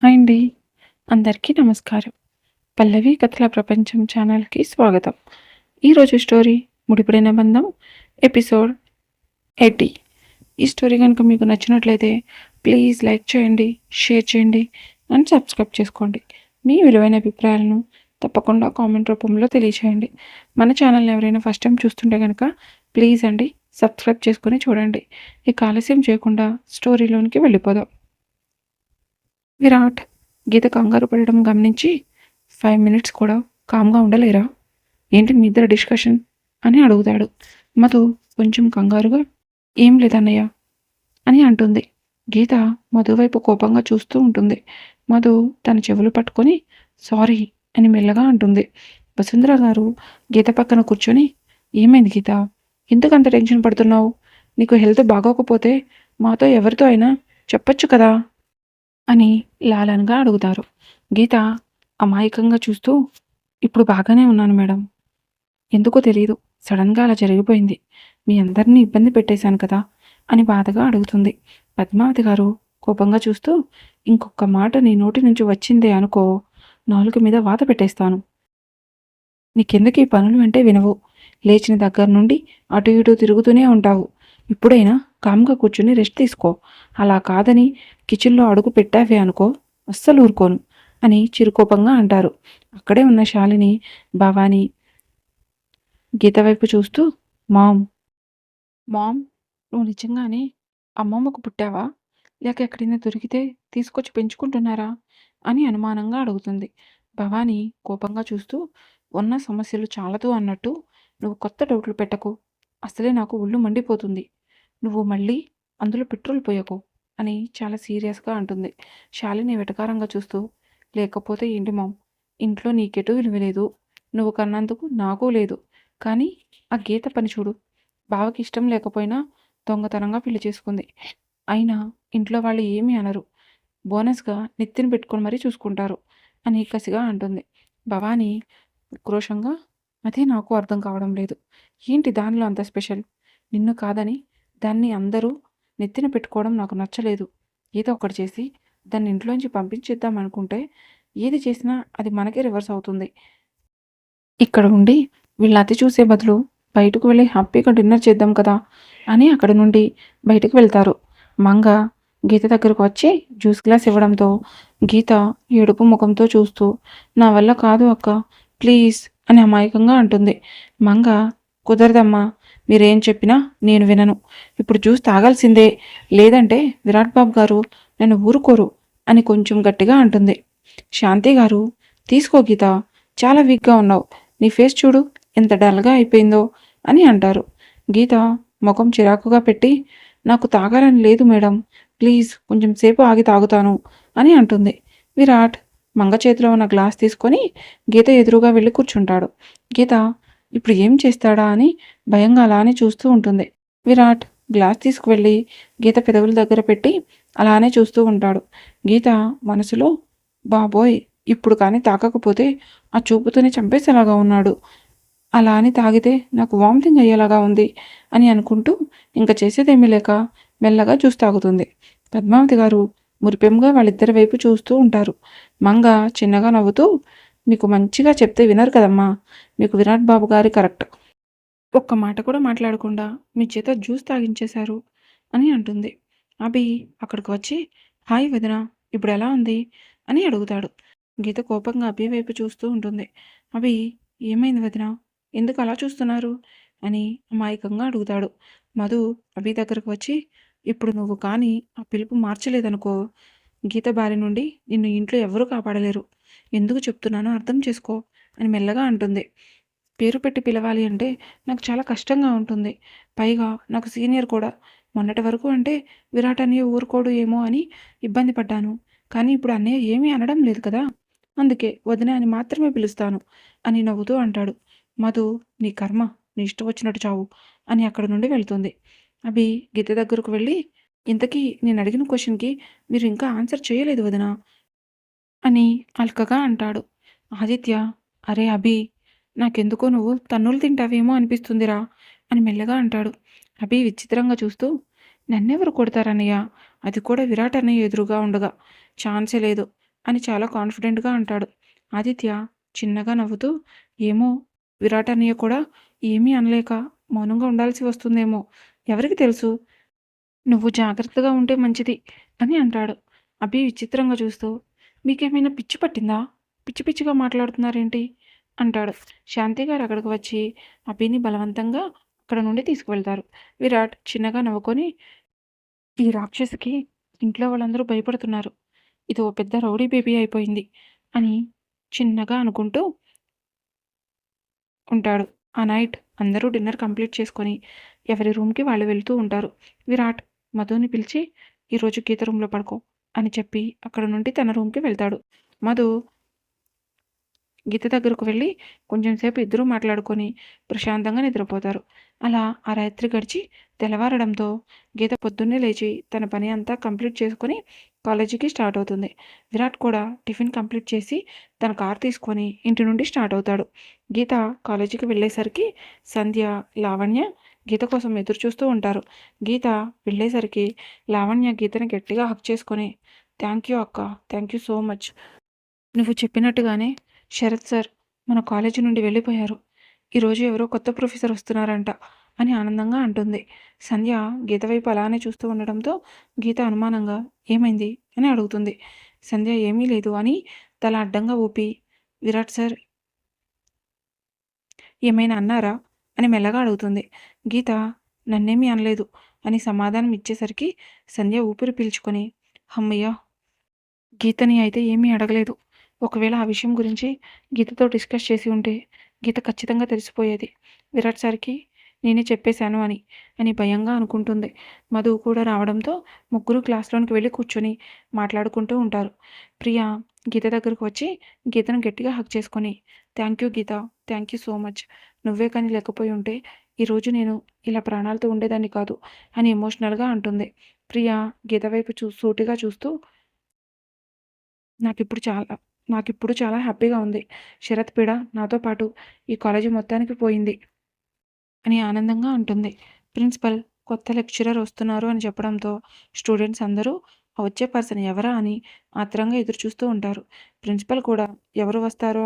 Hi అండి. అందరికీ నమస్కారం. 'పల్లవి కథల ప్రపంచం' ఛానల్‌కి స్వాగతం. ఈరోజు స్టోరీ 'ముడిపడిన బంధం' ఎపిసోడ్ 80. ఈ స్టోరీ కనుక మీకు నచ్చినట్లయితే ప్లీజ్ లైక్ చేయండి, షేర్ చేయండి అండ్ సబ్స్క్రైబ్ చేసుకోండి. మీ విలువైన అభిప్రాయాలను తప్పకుండా కామెంట్ రూపంలో తెలియచేయండి. మన ఛానల్‌ని ఎవరైనా ఫస్ట్ టైం చూస్తుంటే కనుక ప్లీజ్ అండి సబ్స్క్రైబ్ చేసుకొని చూడండి. ఇక ఆలస్యం చేయకుండా స్టోరీలోనికి వెళ్ళిపోదాం. విరాట్ గీత కంగారు పడడం గమనించి 5 మినిట్స్ కూడా కామ్గా ఉండలేరా? ఏంటి మీ ఇద్దరు డిస్కషన్ అని అడుగుతాడు. మధు కొంచెం కంగారుగా ఏం లేదన్నయ్య అని అంటుంది. గీత మధు వైపు కోపంగా చూస్తూ ఉంటుంది. మధు తన చెవులు పట్టుకొని సారీ అని మెల్లగా అంటుంది. వసుంధర గారు గీత పక్కన కూర్చొని ఏమైంది గీత, ఎందుకు అంత టెన్షన్ పడుతున్నావు? నీకు హెల్త్ బాగోకపోతే మాతో ఎవరితో అయినా చెప్పొచ్చు కదా అని లాలనగా అడుగుతారు. గీత అమాయకంగా చూస్తూ ఇప్పుడు బాగానే ఉన్నాను మేడం, ఎందుకో తెలియదు సడన్గా అలా జరిగిపోయింది, మీ అందరినీ ఇబ్బంది పెట్టేశాను కదా అని బాధగా అడుగుతుంది. పద్మావతి గారు కోపంగా చూస్తూ ఇంకొక మాట నీ నోటి నుంచి వచ్చిందే అనుకో, నాలుక మీద వాత పెట్టేస్తాను. నీకెందుకు ఈ పనులు అంటే వినవు, లేచిన దగ్గర నుండి అటు ఇటు తిరుగుతూనే ఉంటావు. ఇప్పుడైనా కామ్గా కూర్చుని రెస్ట్ తీసుకో, అలా కాదని కిచెన్లో అడుగు పెట్టావే అనుకో అస్సలు ఊరుకోను అని చిరుకోపంగా అంటారు. అక్కడే ఉన్న శాలిని, భవానీ గీత వైపు చూస్తూ మామ్ మామ్ నువ్వు నిజంగానే అమ్మమ్మకు పుట్టావా, లేక ఎక్కడైనా దొరికితే తీసుకొచ్చి పెంచుకుంటున్నారా అని అనుమానంగా అడుగుతుంది. భవానీ కోపంగా చూస్తూ ఉన్న సమస్యలు చాలదు అన్నట్టు నువ్వు కొత్త డౌట్లు పెట్టకు, అసలే నాకు ఒళ్ళు మండిపోతుంది, నువ్వు మళ్ళీ అందులో పెట్రోల్ పోయకు అని చాలా సీరియస్గా అంటుంది. శాలిని వెటకారంగా చూస్తూ లేకపోతే ఏంటి మామ్, ఇంట్లో నీకెటూ విలువలేదు, నువ్వు కన్నందుకు నాకు లేదు, కానీ ఆ గీత పని చూడు, బావకి ఇష్టం లేకపోయినా దొంగతనంగా పెళ్లి చేసుకుంది, అయినా ఇంట్లో వాళ్ళు ఏమీ అనరు, బోనస్గా నెత్తిన పెట్టుకొని మరీ చూసుకుంటారు అని కసిగా అంటుంది. భవానీ ఉక్రోషంగా అదే నాకు అర్థం కావడం లేదు, ఏంటి దానిలో అంత స్పెషల్, నిన్ను కాదని దాన్ని అందరూ నెత్తిన పెట్టుకోవడం నాకు నచ్చలేదు, ఏదో ఒకటి చేసి దాన్ని ఇంట్లోంచి పంపించేద్దాం అనుకుంటే ఏది చేసినా అది మనకే రివర్స్ అవుతుంది. ఇక్కడ ఉండి వీళ్ళ అతి చూసే బదులు బయటకు వెళ్ళి హ్యాపీగా డిన్నర్ చేద్దాం కదా అని అక్కడి నుండి బయటకు వెళ్తారు. మంగ గీత దగ్గరకు వచ్చి జ్యూస్ గ్లాస్ ఇవ్వడంతో గీత ఏడుపు ముఖంతో చూస్తూ నా వల్ల కాదు అక్క, ప్లీజ్ అని అమాయకంగా అంటుంది. మంగ కుదరదమ్మా, మీరేం చెప్పినా నేను వినను, ఇప్పుడు జ్యూస్ తాగాల్సిందే, లేదంటే విరాట్ బాబు గారు నన్ను ఊరుకోరు అని కొంచెం గట్టిగా అంటుంది. శాంతి గారు తీసుకో గీత, చాలా వీక్గా ఉన్నావు, నీ ఫేస్ చూడు ఎంత డల్గా అయిపోయిందో అని అంటారు. గీత ముఖం చిరాకుగా పెట్టి నాకు తాగాలని లేదు మేడం, ప్లీజ్ కొంచెం సేపు ఆగి తాగుతాను అని అంటుంది. విరాట్ మంగ చేతిలో ఉన్న గ్లాస్ తీసుకొని గీత ఎదురుగా వెళ్ళి కూర్చుంటాడు. గీత ఇప్పుడు ఏం చేస్తాడా అని భయంగా అలానే చూస్తూ ఉంటుంది. విరాట్ గ్లాస్ తీసుకువెళ్ళి గీత పెదవుల దగ్గర పెట్టి అలానే చూస్తూ ఉంటాడు. గీత మనసులో బాబోయ్, ఇప్పుడు కానీ తాకకపోతే ఆ చూపుతోనే చంపేసేలాగా ఉన్నాడు, అలా అని తాగితే నాకు వామిటింగ్ అయ్యేలాగా ఉంది అని అనుకుంటూ ఇంకా చేసేదేమీ లేక మెల్లగా జ్యూస్ తాగుతుంది. పద్మావతి గారు మురిపెంగా వాళ్ళిద్దరి వైపు చూస్తూ ఉంటారు. మంగ చిన్నగా నవ్వుతూ మీకు మంచిగా చెప్తే వినరు కదమ్మా, మీకు విరాట్ బాబు గారి కరెక్ట్, ఒక్క మాట కూడా మాట్లాడకుండా మీ చేత జ్యూస్ తాగించేశారు అని అంటుంది. అభి అక్కడికి వచ్చి హాయ్ వదిన, ఇప్పుడు ఎలా ఉంది అని అడుగుతాడు. గీత కోపంగా అభి వైపు చూస్తూ ఉంటుంది. అభి ఏమైంది వదిన, ఎందుకు అలా చూస్తున్నారు అని అమాయకంగా అడుగుతాడు. మధు అభి దగ్గరకు వచ్చి ఇప్పుడు నువ్వు కానీ ఆ పిలుపు మార్చలేదనుకో, గీత బారి నుండి నిన్ను ఇంట్లో ఎవరూ కాపాడలేరు, ఎందుకు చెప్తున్నానో అర్థం చేసుకో అని మెల్లగా అంటుంది. పేరు పెట్టి పిలవాలి అంటే నాకు చాలా కష్టంగా ఉంటుంది, పైగా నాకు సీనియర్ కూడా, మొన్నటి వరకు అంటే విరాట్ అన్నయ్య ఊరుకోడు ఏమో అని ఇబ్బంది పడ్డాను, కానీ ఇప్పుడు అన్నయ్య ఏమీ అనడం లేదు కదా, అందుకే వదిన అని మాత్రమే పిలుస్తాను అని నవ్వుతూ అంటాడు. మధు నీ కర్మ, నీ ఇష్టం వచ్చినట్టు చావు అని అక్కడ నుండి వెళ్తుంది. అభి గీత దగ్గరకు వెళ్ళి ఇంతకీ నేను అడిగిన క్వశ్చన్కి మీరు ఇంకా ఆన్సర్ చేయలేదు వదిన అని అల్కగా అంటాడు. ఆదిత్య అరే అభి, నాకెందుకో నువ్వు తన్నులు తింటావేమో అనిపిస్తుందిరా అని మెల్లగా అంటాడు. అభి విచిత్రంగా చూస్తూ నన్నెవరు కొడతారన్నయ్య, అది కూడా విరాట్ అన్నయ్య ఎదురుగా ఉండగా, ఛాన్సే లేదు, అని చాలా కాన్ఫిడెంట్గా అంటాడు. ఆదిత్య చిన్నగా నవ్వుతూ, ఏమో విరాట్ అన్నయ్య కూడా ఏమీ అనలేక మౌనంగా ఉండాల్సి వస్తుందేమో, ఎవరికి తెలుసు, నువ్వు జాగ్రత్తగా ఉంటే మంచిది అని అంటాడు. అభి విచిత్రంగా చూస్తూ, మీకేమైనా పిచ్చి పట్టిందా, పిచ్చి పిచ్చిగా మాట్లాడుతున్నారేంటి అంటాడు. శాంతి గారు అక్కడికి వచ్చి అభిని బలవంతంగా అక్కడ నుండి తీసుకువెళ్తారు. విరాట్ చిన్నగా నవ్వుకొని, ఈ రాక్షసికి ఇంట్లో వాళ్ళందరూ భయపడుతున్నారు, ఇది ఓ పెద్ద రౌడీ బేబీ అయిపోయింది అని చిన్నగా అనుకుంటూ ఉంటాడు. ఆ నైట్ అందరూ డిన్నర్ కంప్లీట్ చేసుకొని ఎవరి రూమ్కి వాళ్ళు వెళ్తూ ఉంటారు. విరాట్ మధుని పిలిచి, ఈరోజు గీత రూమ్లో పడుకో అని చెప్పి అక్కడ నుండి తన రూమ్కి వెళ్తాడు. మధు గీత దగ్గరకు వెళ్ళి కొంచెం సేపు ఇద్దరూ మాట్లాడుకొని ప్రశాంతంగా నిద్రపోతారు. అలా ఆ రాత్రి గడిచి తెల్లవారడంతో గీత పొద్దున్నే లేచి తన పని అంతా కంప్లీట్ చేసుకొని కాలేజీకి స్టార్ట్ అవుతుంది. విరాట్ కూడా టిఫిన్ కంప్లీట్ చేసి తన కార్ తీసుకొని ఇంటి నుండి స్టార్ట్ అవుతాడు. గీత కాలేజీకి వెళ్ళేసరికి సంధ్య, లావణ్య గీత కోసం ఎదురు చూస్తూ ఉంటారు. గీత వెళ్ళేసరికి లావణ్య గీతని గట్టిగా హక్ చేసుకొని, థ్యాంక్ యూ అక్క, థ్యాంక్ యూ సో మచ్, నువ్వు చెప్పినట్టుగానే శరత్ సార్ మన కాలేజీ నుండి వెళ్ళిపోయారు, ఈరోజు ఎవరో కొత్త ప్రొఫెసర్ వస్తున్నారంట అని ఆనందంగా అంటుంది. సంధ్య గీత వైపు అలానే చూస్తూ ఉండడంతో గీత అనుమానంగా, ఏమైంది అని అడుగుతుంది. సంధ్య ఏమీ లేదు అని తల అడ్డంగా ఊపి, విరాట్ సార్ ఏమైనా అన్నారా అని మెల్లగా అడుగుతుంది. గీత నన్నేమీ అనలేదు అని సమాధానం ఇచ్చేసరికి సంధ్య ఊపిరి పీల్చుకొని, అమ్మయ్య, గీతని అయితే ఏమీ అడగలేదు, ఒకవేళ ఆ విషయం గురించి గీతతో డిస్కస్ చేసి ఉంటే గీత ఖచ్చితంగా తెలిసిపోయేది, విరాట్ సార్కి నేనే చెప్పేశాను అని అని భయంగా అనుకుంటుంది. మధు కూడా రావడంతో ముగ్గురు క్లాస్లోనికి వెళ్ళి కూర్చొని మాట్లాడుకుంటూ ఉంటారు. ప్రియా గీత దగ్గరకు వచ్చి గీతను గట్టిగా హక్ చేసుకొని, thank you Geeta, thank you so much, నువ్వే కానీ లేకపోయి ఉంటే ఈరోజు నేను ఇలా ప్రాణాలతో ఉండేదాన్ని కాదు అని ఎమోషనల్గా అంటుంది. ప్రియా గీత వైపు సూటిగా చూస్తూ, నాకిప్పుడు చాలా నాకిప్పుడు చాలా హ్యాపీగా ఉంది, శరత్ పీడ నాతో పాటు ఈ కాలేజీ మొత్తానికి పోయింది అని ఆనందంగా అంటుంది. ప్రిన్సిపల్ కొత్త లెక్చరర్ వస్తున్నారు అని చెప్పడంతో స్టూడెంట్స్ అందరూ ఆ వచ్చే పర్సన్ ఎవరా అని ఆత్రంగా ఎదురు చూస్తూ ఉంటారు. ప్రిన్సిపల్ కూడా ఎవరు వస్తారో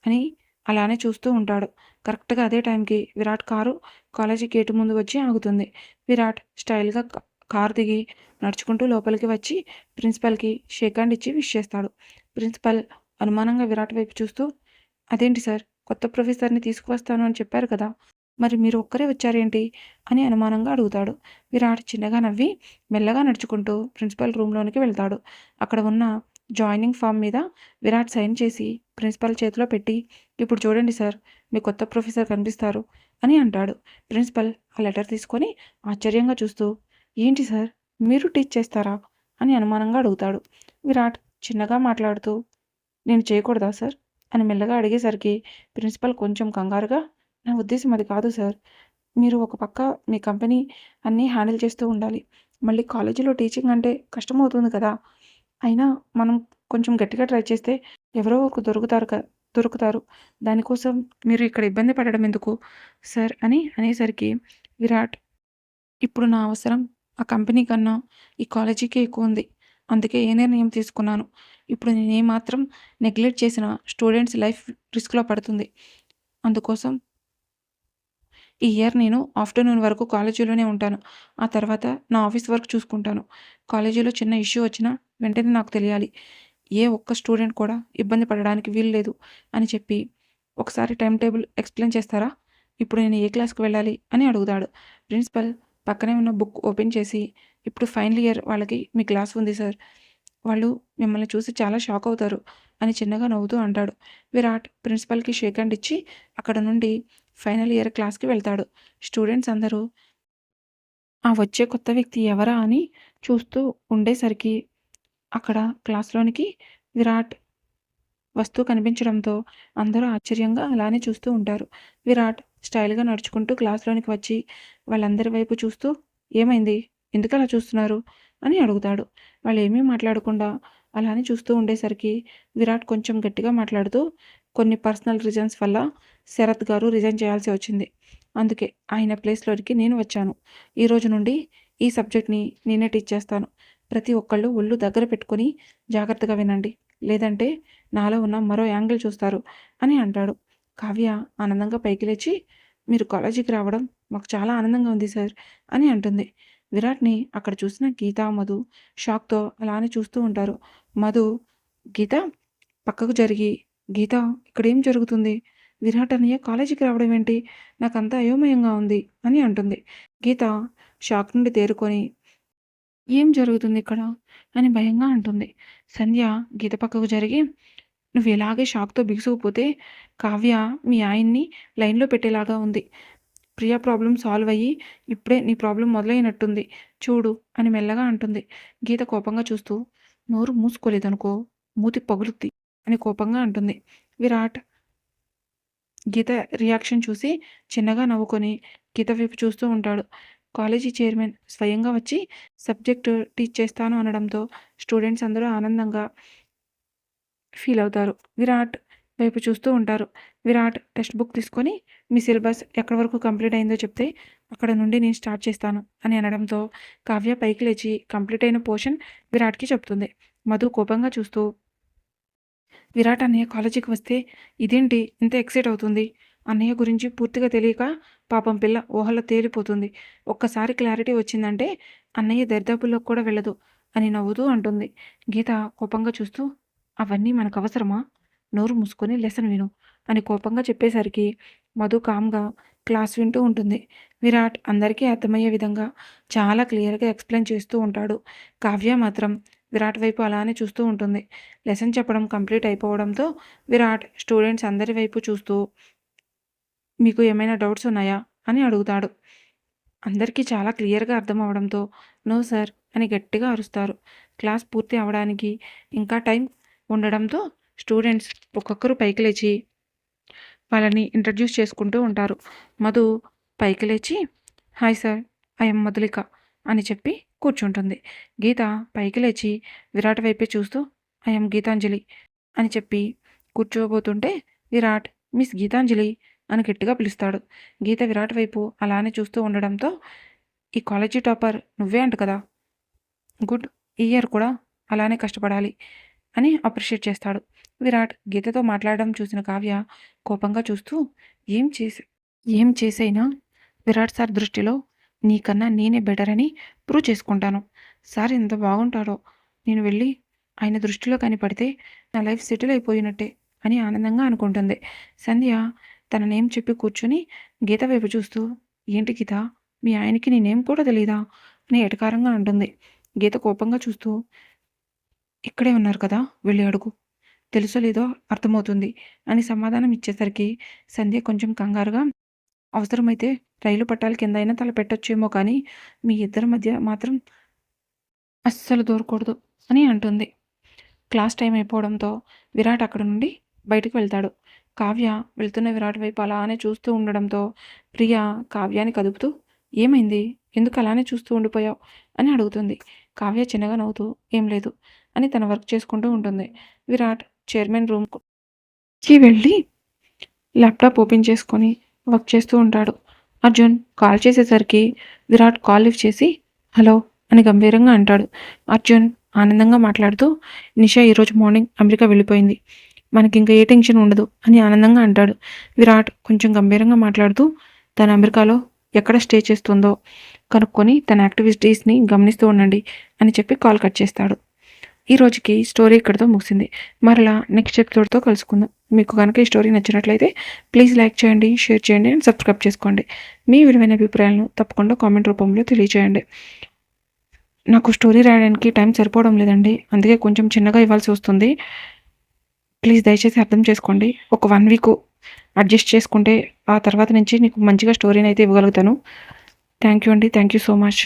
అని అలానే చూస్తూ ఉంటాడు. కరెక్ట్గా అదే టైంకి విరాట్ కారు కాలేజీ గేటు ముందు వచ్చి ఆగుతుంది. విరాట్ స్టైల్గా కారు దిగి నడుచుకుంటూ లోపలికి వచ్చి ప్రిన్సిపల్కి షేక్ హ్యాండ్ ఇచ్చి విష్ చేస్తాడు. ప్రిన్సిపల్ అనుమానంగా విరాట్ వైపు చూస్తూ, అదేంటి సార్, కొత్త ప్రొఫెసర్ని తీసుకువస్తాను అని చెప్పారు కదా, మరి మీరు ఒక్కరే వచ్చారేంటి అని అనుమానంగా అడుగుతాడు. విరాట్ చిన్నగా నవ్వి మెల్లగా నడుచుకుంటూ ప్రిన్సిపల్ రూమ్లోనికి వెళ్తాడు. అక్కడ ఉన్న జాయినింగ్ ఫామ్ మీద విరాట్ సైన్ చేసి ప్రిన్సిపల్ చేతిలో పెట్టి, ఇప్పుడు చూడండి సార్, మీ కొత్త ప్రొఫెసర్ కనిపిస్తారు అని అంటాడు. ప్రిన్సిపల్ ఆ లెటర్ తీసుకొని ఆశ్చర్యంగా చూస్తూ, ఏంటి సార్, మీరు టీచ్ చేస్తారా అని అనుమానంగా అడుగుతాడు. విరాట్ చిన్నగా మాట్లాడుతూ, నేను చేయకూడదా సార్ అని మెల్లగా అడిగేసరికి ప్రిన్సిపల్ కొంచెం కంగారుగా, నా ఉద్దేశం అది కాదు సార్, మీరు ఒక పక్క మీ కంపెనీ అన్నీ హ్యాండిల్ చేస్తూ ఉండాలి, మళ్ళీ కాలేజీలో టీచింగ్ అంటే కష్టమవుతుంది కదా, అయినా మనం కొంచెం గట్టిగా ట్రై చేస్తే ఎవరో ఒక దొరుకుతారు, దానికోసం మీరు ఇక్కడ ఇబ్బంది పడడం ఎందుకు సార్ అని అనేసరికి విరాట్, ఇప్పుడు నా అవసరం ఆ కంపెనీ కన్నా ఈ కాలేజీకే ఎక్కువ ఉంది, అందుకే ఏ నిర్ణయం తీసుకున్నాను, ఇప్పుడు నేను ఏమాత్రం నెగ్లెక్ట్ చేసిన స్టూడెంట్స్ లైఫ్ రిస్క్లో పడుతుంది, అందుకోసం ఈ ఇయర్ నేను ఆఫ్టర్నూన్ వరకు కాలేజీలోనే ఉంటాను, ఆ తర్వాత నా ఆఫీస్ వర్క్ చూసుకుంటాను, కాలేజీలో చిన్న ఇష్యూ వచ్చినా వెంటనే నాకు తెలియాలి, ఏ ఒక్క స్టూడెంట్ కూడా ఇబ్బంది పడడానికి వీలు లేదు అని చెప్పి ఒకసారి టైం టేబుల్ ఎక్స్ప్లెయిన్ చేస్తారా, ఇప్పుడు నేను ఏ క్లాస్కి వెళ్ళాలి అని అడుగుతాడు. ప్రిన్సిపల్ పక్కనే ఉన్న బుక్ ఓపెన్ చేసి, ఇప్పుడు ఫైనల్ ఇయర్ వాళ్ళకి మీ క్లాస్ ఉంది సార్, వాళ్ళు మిమ్మల్ని చూసి చాలా షాక్ అవుతారు అని చిన్నగా నవ్వుతూ అంటాడు. విరాట్ ప్రిన్సిపల్కి షేక్ హ్యాండ్ ఇచ్చి అక్కడ నుండి ఫైనల్ ఇయర్ క్లాస్కి వెళ్తాడు. స్టూడెంట్స్ అందరూ ఆ వచ్చే కొత్త వ్యక్తి ఎవరా అని చూస్తూ ఉండేసరికి అక్కడ క్లాస్లోనికి విరాట్ వస్తూ కనిపించడంతో అందరూ ఆశ్చర్యంగా అలానే చూస్తూ ఉంటారు. విరాట్ స్టైల్గా నడుచుకుంటూ క్లాస్లోనికి వచ్చి వాళ్ళందరి వైపు చూస్తూ, ఏమైంది, ఎందుకు అలా చూస్తున్నారు అని అడుగుతాడు. వాళ్ళు ఏమీ మాట్లాడకుండా అలానే చూస్తూ ఉండేసరికి విరాట్ కొంచెం గట్టిగా మాట్లాడుతూ, కొన్ని పర్సనల్ రీజన్స్ వల్ల శరత్ గారు రిజైన్ చేయాల్సి వచ్చింది, అందుకే ఆయన ప్లేస్లోకి నేను వచ్చాను, ఈరోజు నుండి ఈ సబ్జెక్ట్ని నేనే టీచ్ చేస్తాను, ప్రతి ఒక్కళ్ళు ఒళ్ళు దగ్గర పెట్టుకొని జాగ్రత్తగా వినండి, లేదంటే నాలో ఉన్న మరో యాంగిల్ చూస్తారు అని అంటాడు. కావ్య ఆనందంగా పైకి లేచి, మీరు కాలేజీకి రావడం మాకు చాలా ఆనందంగా ఉంది సార్ అని అంటుంది. విరాట్ని అక్కడ చూసిన గీత, మధు షాక్తో అలానే చూస్తూ ఉంటారు. మధు, గీత పక్కకు జరిగి, గీత ఇక్కడేం జరుగుతుంది? విరాట్ అన్నయ్య కాలేజీకి రావడం ఏంటి? నాకంతా అయోమయంగా ఉంది అని అంటుంది. గీత షాక్ నుండి తేరుకొని, ఏం జరుగుతుంది ఇక్కడ అని భయంగా అంటుంది. సంధ్య గీత పక్కకు జరిగి, నువ్వు ఇలాగే షాక్తో బిగుసుకుపోతే కావ్య మీ ఆయన్ని లైన్లో పెట్టేలాగా ఉంది. ప్రియా ప్రాబ్లం సాల్వ్ అయ్యి ఇప్పుడే నీ ప్రాబ్లం మొదలైనట్టుంది చూడు అని మెల్లగా అంటుంది. గీత కోపంగా చూస్తూ, నోరు మూసుకోలేదనుకో మూతి పగులుద్ది అని కోపంగా అంటుంది. విరాట్ గీత రియాక్షన్ చూసి చిన్నగా నవ్వుకొని గీత వైపు చూస్తూ ఉంటాడు. కాలేజీ చైర్మన్ స్వయంగా వచ్చి సబ్జెక్టు టీచ్ చేస్తాను అనడంతో స్టూడెంట్స్ అందరూ ఆనందంగా ఫీల్ అవుతారు. విరాట్ వైపు చూస్తూ ఉంటారు. విరాట్ టెక్స్ట్ బుక్ తీసుకొని మీ సిలబస్ ఎక్కడి వరకు కంప్లీట్ అయిందో చెప్తే అక్కడ నుండి నేను స్టార్ట్ చేస్తాను అని అనడంతో కావ్య పైకి లేచి కంప్లీట్ అయిన పోర్షన్ విరాట్కి చెప్తుంది. మధు కోపంగా చూస్తూ, విరాట్ అన్నయ్య కాలేజీకి వస్తే ఇదేంటి ఇంత ఎక్సైట్ అవుతుంది? అన్నయ్య గురించి పూర్తిగా తెలియక పాపం పిల్ల ఊహల్లో తేలిపోతుంది. ఒక్కసారి క్లారిటీ వచ్చిందంటే అన్నయ్య దరిదాపుల్లోకి కూడా వెళ్ళదు అని నవ్వుతూ అంటుంది. గీత కోపంగా చూస్తూ, అవన్నీ మనకు అవసరమా? నోరు మూసుకొని లెసన్ విను అని కోపంగా చెప్పేసరికి మధు కామ్గా క్లాస్ వింటూ ఉంటుంది. విరాట్ అందరికీ అర్థమయ్యే విధంగా చాలా క్లియర్గా ఎక్స్ప్లెయిన్ చేస్తూ ఉంటాడు. కావ్య మాత్రం విరాట్ వైపు అలానే చూస్తూ ఉంటుంది. లెసన్ చెప్పడం కంప్లీట్ అయిపోవడంతో విరాట్ స్టూడెంట్స్ అందరి వైపు చూస్తూ, మీకు ఏమైనా డౌట్స్ ఉన్నాయా అని అడుగుతాడు. అందరికీ చాలా క్లియర్గా అర్థం అవడంతో నో సార్ అని గట్టిగా అరుస్తారు. క్లాస్ పూర్తి అవడానికి ఇంకా టైం ఉండడంతో స్టూడెంట్స్ ఒక్కొక్కరు పైకి లేచి వాళ్ళని ఇంట్రడ్యూస్ చేసుకుంటూ ఉంటారు. మధు పైకి లేచి, హాయ్ సార్, ఐఎమ్ మధులిక అని చెప్పి కూర్చుంటుంది. గీత పైకి లేచి విరాట్ వైపే చూస్తూ ఐఎమ్ గీతాంజలి అని చెప్పి కూర్చోబోతుంటే విరాట్ మిస్ గీతాంజలి అని గట్టిగా పిలుస్తాడు. గీత విరాట్ వైపు అలానే చూస్తూ ఉండడంతో, ఈ కాలేజీ టాపర్ నువ్వే అంట కదా, గుడ్, ఈ ఇయర్ కూడా అలానే కష్టపడాలి అని అప్రిషియేట్ చేస్తాడు. విరాట్ గీతతో మాట్లాడడం చూసిన కావ్య కోపంగా చూస్తూ, ఏం చేసైనా విరాట్ సార్ దృష్టిలో నీకన్నా నేనే బెటర్ అని ప్రూవ్ చేసుకుంటాను. సార్ ఎంత బాగుంటాడో, నేను వెళ్ళి ఆయన దృష్టిలో కనిపడితే నా లైఫ్ సెటిల్ అయిపోయినట్టే అని ఆనందంగా అనుకుంటుంది. సంధ్య తన నేమ్ చెప్పి కూర్చుని గీత వైపు చూస్తూ, ఏంటి గీత, మీ ఆయనకి నీ నేమ్ కూడా తెలీదా అని ఎటకారంగా అంటుంది. గీత కోపంగా చూస్తూ, ఇక్కడే ఉన్నారు కదా, వెళ్ళి అడుగు, తెలుసో లేదో అర్థమవుతుంది అని సమాధానం ఇచ్చేసరికి సంధ్య కొంచెం కంగారుగా, అవసరమైతే రైలు పట్టాల కింద అయినా తల పెట్టొచ్చేమో కానీ మీ ఇద్దరి మధ్య మాత్రం అస్సలు దూరకూడదు అని అంటుంది. క్లాస్ టైం అయిపోవడంతో విరాట్ అక్కడ నుండి బయటకు వెళ్తాడు. కావ్య వెళ్తున్న విరాట్ వైపు అలానే చూస్తూ ఉండడంతో ప్రియ కావ్యాన్ని కదుపుతూ, ఏమైంది, ఎందుకు అలానే చూస్తూ ఉండిపోయావు అని అడుగుతుంది. కావ్య చిన్నగా నవ్వుతూ, ఏం లేదు అని తన వర్క్ చేసుకుంటూ ఉంటుంది. విరాట్ చైర్మన్ రూమ్కి వెళ్ళి ల్యాప్టాప్ ఓపెన్ చేసుకొని వర్క్ చేస్తూ ఉంటాడు. అర్జున్ కాల్ చేసేసరికి విరాట్ కాల్ లిఫ్ట్ చేసి హలో అని గంభీరంగా అంటాడు. అర్జున్ ఆనందంగా మాట్లాడుతూ, నిషా ఈరోజు మార్నింగ్ అమెరికా వెళ్ళిపోయింది, మనకి ఇంకా ఏ టెన్షన్ ఉండదు అని ఆనందంగా అంటాడు. విరాట్ కొంచెం గంభీరంగా మాట్లాడుతూ, తన అమెరికాలో ఎక్కడ స్టే చేస్తుందో కనుక్కొని తన యాక్టివిటీస్ని గమనిస్తూ ఉండండి అని చెప్పి కాల్ కట్ చేస్తాడు. ఈ రోజుకి స్టోరీ ఇక్కడితో ముగిసింది. మరలా నెక్స్ట్ ఎపిసోడ్తో కలుసుకుందాం. మీకు కనుక ఈ స్టోరీ నచ్చినట్లయితే ప్లీజ్ లైక్ చేయండి, షేర్ చేయండి అండ్ సబ్స్క్రైబ్ చేసుకోండి. మీ విలువైన అభిప్రాయాలను తప్పకుండా కామెంట్ రూపంలో తెలియజేయండి. నాకు స్టోరీ రాయడానికి టైం సరిపోవడం లేదండి, అందుకే కొంచెం చిన్నగా ఇవ్వాల్సి వస్తుంది. ప్లీజ్ దయచేసి అర్థం చేసుకోండి. ఒక 1 వీక్ అడ్జస్ట్ చేసుకుంటే ఆ తర్వాత నుంచి నీకు మంచిగా స్టోరీని అయితే ఇవ్వగలుగుతాను. థ్యాంక్ యూ అండి, థ్యాంక్ యూ సో మచ్.